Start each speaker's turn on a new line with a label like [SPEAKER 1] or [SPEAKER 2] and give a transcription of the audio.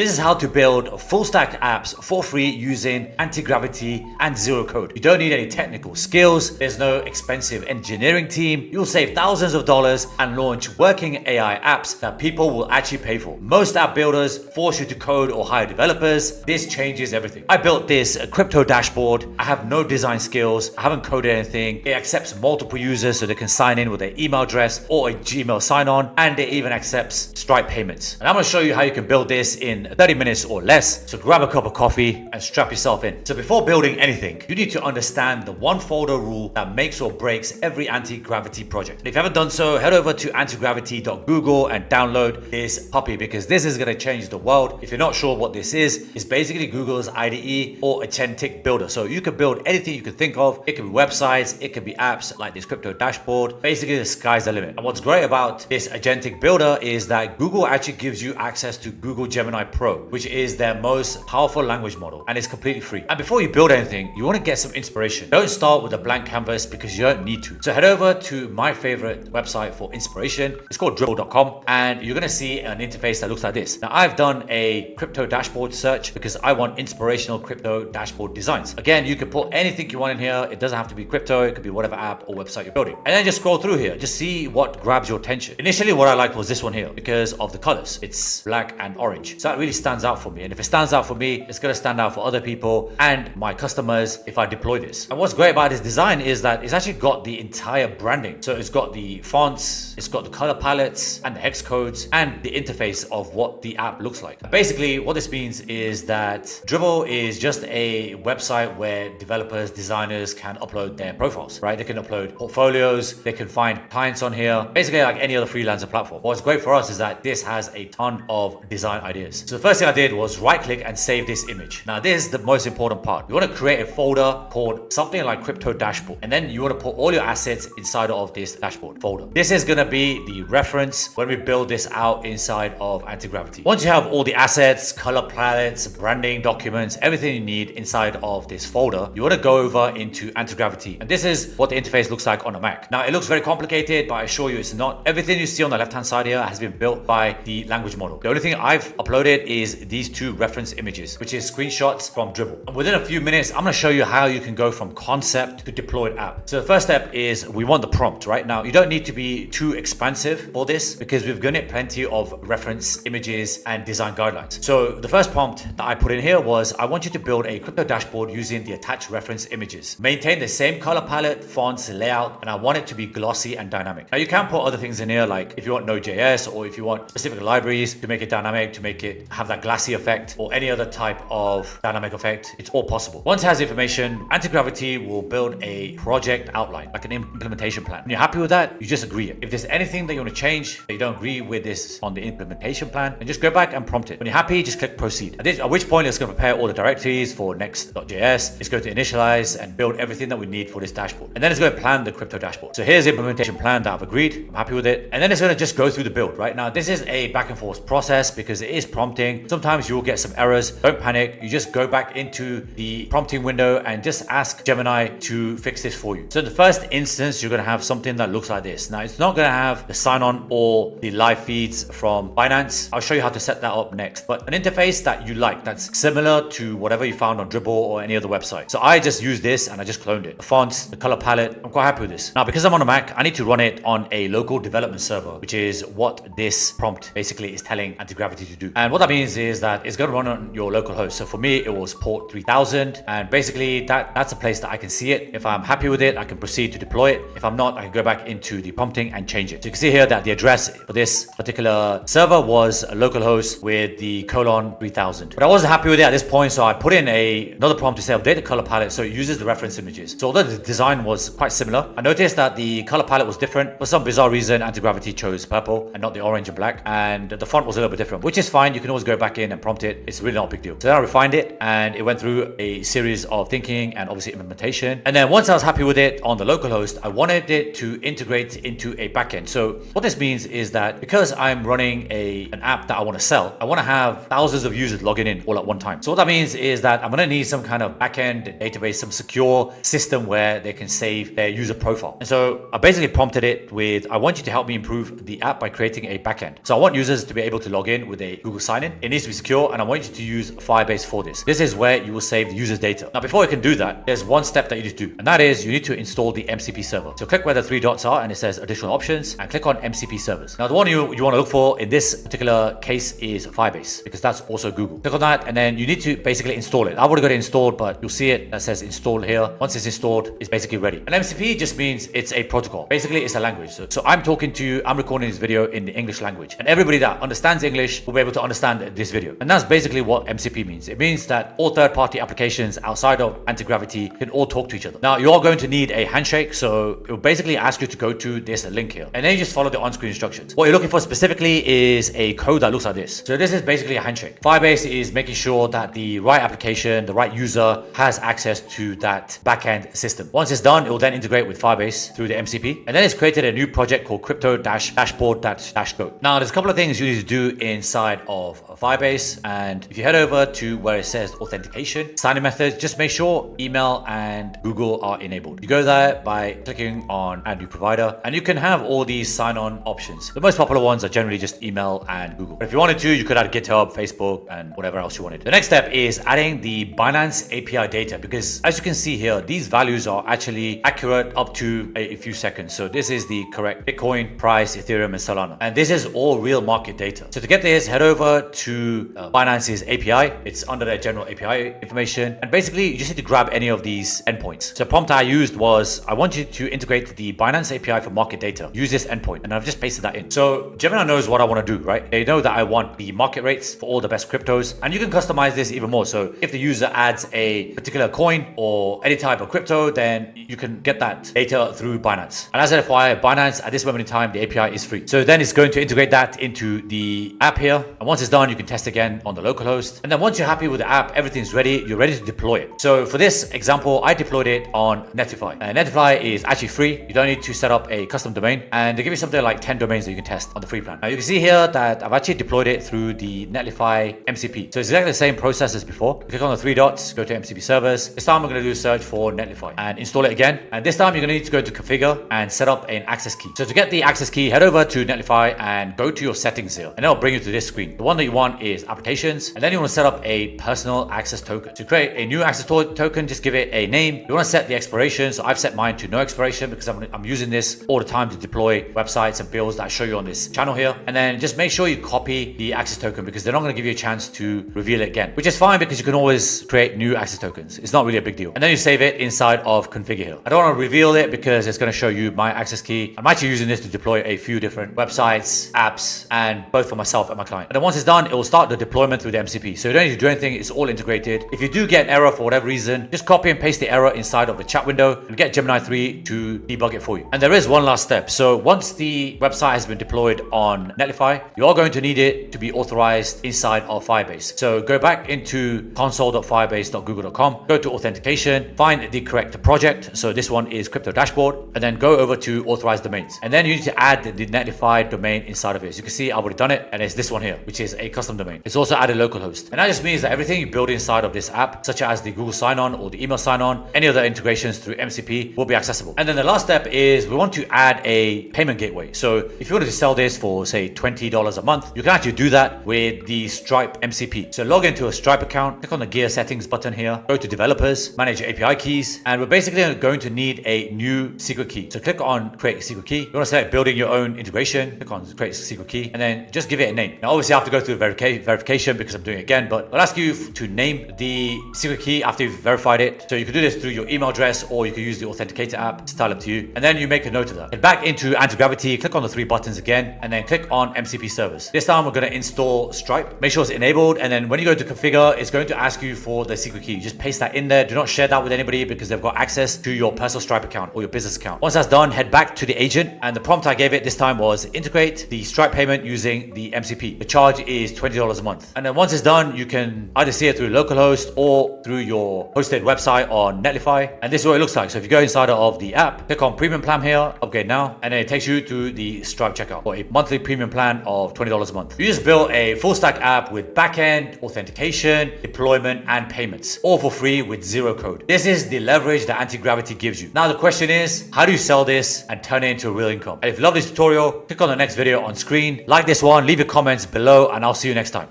[SPEAKER 1] This is how to build full stack apps for free using AntiGravity and zero code. You don't need any technical skills. There's no expensive engineering team. You'll save thousands of dollars and launch working AI apps that people will actually pay for. Most app builders force you to code or hire developers. This changes everything. I built this crypto dashboard. I have no design skills. I haven't coded anything. It accepts multiple users so they can sign in with their email address or a Gmail sign-on, and it even accepts Stripe payments. And I'm going to show you how you can build this in 30 minutes or less. So grab a cup of coffee and strap yourself in. So before building anything, you need to understand the one folder rule that makes or breaks every anti-gravity project. If you haven't done so, head over to antigravity.google and download this puppy, because this is going to change the world. If you're not sure what this is, it's basically Google's IDE or agentic builder. So you can build anything you can think of. It can be websites, it can be apps like this crypto dashboard. Basically, the sky's the limit. And what's great about this agentic builder is that Google actually gives you access to Google Gemini Pro, which is their most powerful language model, and it's completely free. And before you build anything, you want to get some inspiration. Don't start with a blank canvas, because you don't need to. So head over to my favorite website for inspiration. It's called Dribbble.com, and you're going to see an interface that looks like this. Now, I've done a crypto dashboard search because I want inspirational crypto dashboard designs. Again, you can put anything you want in here. It doesn't have to be crypto. It could be whatever app or website you're building. And then just scroll through here. Just see what grabs your attention. Initially, what I liked was this one here because of the colors. It's black and orange. So that really stands out for me. And if it stands out for me, it's going to stand out for other people and my customers if I deploy this. And what's great about this design is that it's actually got the entire branding. So it's got the fonts, it's got the color palettes and the hex codes and the interface of what the app looks like. Basically, what this means is that Dribbble is just a website where developers, designers can upload their profiles, right? They can upload portfolios, they can find clients on here, basically like any other freelancer platform. What's great for us is that this has a ton of design ideas. So the first thing I did was right click and save this image. Now this is the most important part. You want to create a folder called something like crypto dashboard, and then you want to put all your assets inside of this dashboard folder. This is going to be the reference when we build this out inside of AntiGravity. Once you have all the assets, color palettes, branding, documents, everything you need inside of this folder, you want to go over into AntiGravity, and this is what the interface looks like on a Mac. Now it looks very complicated, but I assure you it's not. Everything you see on the left hand side here has been built by the language model. The only thing I've uploaded is these two reference images, which is screenshots from Dribbble. And within a few minutes, I'm going to show you how you can go from concept to deployed app. So the first step is we want the prompt. Right now, you don't need to be too expansive for this because we've given it plenty of reference images and design guidelines. So the first prompt that I put in here was, I want you to build a crypto dashboard using the attached reference images. Maintain the same color palette, fonts, layout, and I want it to be glossy and dynamic. Now you can put other things in here, like if you want Node.js or if you want specific libraries to make it dynamic, to make it have that glassy effect or any other type of dynamic effect, it's all possible. Once it has information, AntiGravity will build a project outline, like an implementation plan. When you're happy with that, you just agree it. If there's anything that you want to change, that you don't agree with this on the implementation plan, then just go back and prompt it. When you're happy, just click proceed. At which point it's going to prepare all the directories for next.js. It's going to initialize and build everything that we need for this dashboard. And then it's going to plan the crypto dashboard. So here's the implementation plan that I've agreed. I'm happy with it. And then it's going to just go through the build. Right now, this is a back and forth process because it is prompting. Sometimes you'll get some errors. Don't panic. You just go back into the prompting window and just ask Gemini to fix this for you. So in the first instance, you're going to have something that looks like this. Now, it's not going to have the sign-on or the live feeds from Binance. I'll show you how to set that up next. But an interface that you like, that's similar to whatever you found on Dribbble or any other website. So I just used this and I just cloned it. The fonts, the color palette, I'm quite happy with this. Now, because I'm on a Mac, I need to run it on a local development server, which is what this prompt basically is telling AntiGravity to do. And what that means is that it's going to run on your local host. So for me, it was port 3000. And basically that's a place that I can see it. If I'm happy with it, I can proceed to deploy it. If I'm not, I can go back into the prompting and change it. So you can see here that the address for this particular server was a localhost with the colon 3000. But I wasn't happy with it at this point, so I put in another prompt to say update the color palette so it uses the reference images. So although the design was quite similar, I noticed that the color palette was different. For some bizarre reason, AntiGravity chose purple and not the orange and black, and the font was a little bit different, which is fine. You can always go back in and prompt it. It's really not a big deal. So then I refined it and it went through a series of thinking and obviously implementation. And then once I was happy with it on the localhost, I wanted it to integrate into a backend. So what this means is that because I'm running an app that I want to sell, I want to have thousands of users logging in all at one time. So what that means is that I'm going to need some kind of backend database, some secure system where they can save their user profile. And so I basically prompted it with, I want you to help me improve the app by creating a backend. So I want users to be able to log in with a Google sign-in in, it needs to be secure, and I want you to use Firebase for this. This is where you will save the user's data. Now, before you can do that, there's one step that you need to do, and that is you need to install the MCP server. So click where the 3 dots are and it says additional options, and click on MCP servers. Now, the one you want to look for in this particular case is Firebase, because that's also Google. Click on that, and then you need to basically install it. I've already got it installed, but you'll see it that says installed here. Once it's installed, it's basically ready. And MCP just means it's a protocol. Basically, it's a language. So I'm talking to you, I'm recording this video in the English language, and everybody that understands English will be able to understand this video. And that's basically what MCP means. It means that all third-party applications outside of AntiGravity can all talk to each other. Now, you are going to need a handshake, so it will basically ask you to go to this link here, and then you just follow the on-screen instructions. What you're looking for specifically is a code that looks like this. So this is basically a handshake. Firebase is making sure that the right application, the right user has access to that backend system. Once it's done, it will then integrate with Firebase through the MCP, and then it's created a new project called crypto-dashboard-go. Now, there's a couple of things you need to do inside of Firebase, and if you head over to where it says authentication, sign-in methods, just make sure email and Google are enabled. You go there by clicking on add new provider, and you can have all these sign-on options. The most popular ones are generally just email and Google. But if you wanted to, you could add GitHub, Facebook, and whatever else you wanted. The next step is adding the Binance API data, because as you can see here, these values are actually accurate up to a few seconds. So this is the correct Bitcoin price, Ethereum, and Solana. And this is all real market data. So to get this, head over to Binance's API. It's under their general API information. And basically, you just need to grab any of these endpoints. So the prompt I used was, I want you to integrate the Binance API for market data. Use this endpoint. And I've just pasted that in. So Gemini knows what I want to do, right? They know that I want the market rates for all the best cryptos. And you can customize this even more. So if the user adds a particular coin or any type of crypto, then you can get that data through Binance. And as an FYI, Binance at this moment in time, the API is free. So then it's going to integrate that into the app here. And once it's done, you can test again on the local host. And then once you're happy with the app, everything's ready, you're ready to deploy it. So for this example, I deployed it on Netlify. And Netlify is actually free. You don't need to set up a custom domain. And they give you something like 10 domains that you can test on the free plan. Now you can see here that I've actually deployed it through the Netlify MCP. So it's exactly the same process as before. Click on the 3 dots, go to MCP servers. This time we're going to do a search for Netlify and install it again. And this time you're going to need to go to configure and set up an access key. So to get the access key, head over to Netlify and go to your settings here. And it'll bring you to this screen. The one that you want is applications. And then you want to set up a personal access token. To create a new access token, just give it a name. You want to set the expiration. So I've set mine to no expiration because I'm using this all the time to deploy websites and builds that I show you on this channel here. And then just make sure you copy the access token because they're not going to give you a chance to reveal it again, which is fine because you can always create new access tokens. It's not really a big deal. And then you save it inside of configure here. I don't want to reveal it because it's going to show you my access key. I'm actually using this to deploy a few different websites, apps, and both for myself and my client. And then once it's done, it will start the deployment through the MCP. So you don't need to do anything. It's all integrated. If you do get an error for whatever reason, just copy and paste the error inside of the chat window and get Gemini 3 to debug it for you. And there is one last step. So once the website has been deployed on Netlify, you are going to need it to be authorized inside of Firebase. So go back into console.firebase.google.com, go to authentication, find the correct project. So this one is crypto dashboard, and then go over to authorized domains. And then you need to add the Netlify domain inside of it. As you can see, I've already done it, and it's this one here, which is a custom domain. It's also added localhost. And that just means that everything you build inside of this app, such as the Google sign-on or the email sign-on, any other integrations through MCP will be accessible. And then the last step is we want to add a payment gateway. So if you wanted to sell this for say $20 a month, you can actually do that with the Stripe MCP. So log into a Stripe account, click on the gear settings button here, go to developers, manage your API keys, and we're basically going to need a new secret key. So click on create a secret key. You want to select building your own integration, click on create a secret key, and then just give it a name. Now obviously I have to go through verification because I'm doing it again, but I'll ask you to name the secret key after you've verified it. So you can do this through your email address or you can use the Authenticator app. It's entirely up to you. And then you make a note of that. Head back into AntiGravity, click on the 3 buttons again, and then click on MCP servers. This time we're going to install Stripe. Make sure it's enabled, and then when you go to configure, it's going to ask you for the secret key. Just paste that in there. Do not share that with anybody because they've got access to your personal Stripe account or your business account. Once that's done, head back to the agent, and the prompt I gave it this time was integrate the Stripe payment using the MCP. The charge is $20 a month. And then once it's done, you can either see it through localhost or through your hosted website on Netlify. And this is what it looks like. So if you go inside of the app, click on premium plan here, upgrade now, and then it takes you to the Stripe checkout for a monthly premium plan of $20 a month. You just built a full stack app with backend, authentication, deployment, and payments, all for free with zero code. This is the leverage that AntiGravity gives you. Now the question is, how do you sell this and turn it into real income? And if you love this tutorial, click on the next video on screen, like this one, leave your comments below, and I'll see you next time.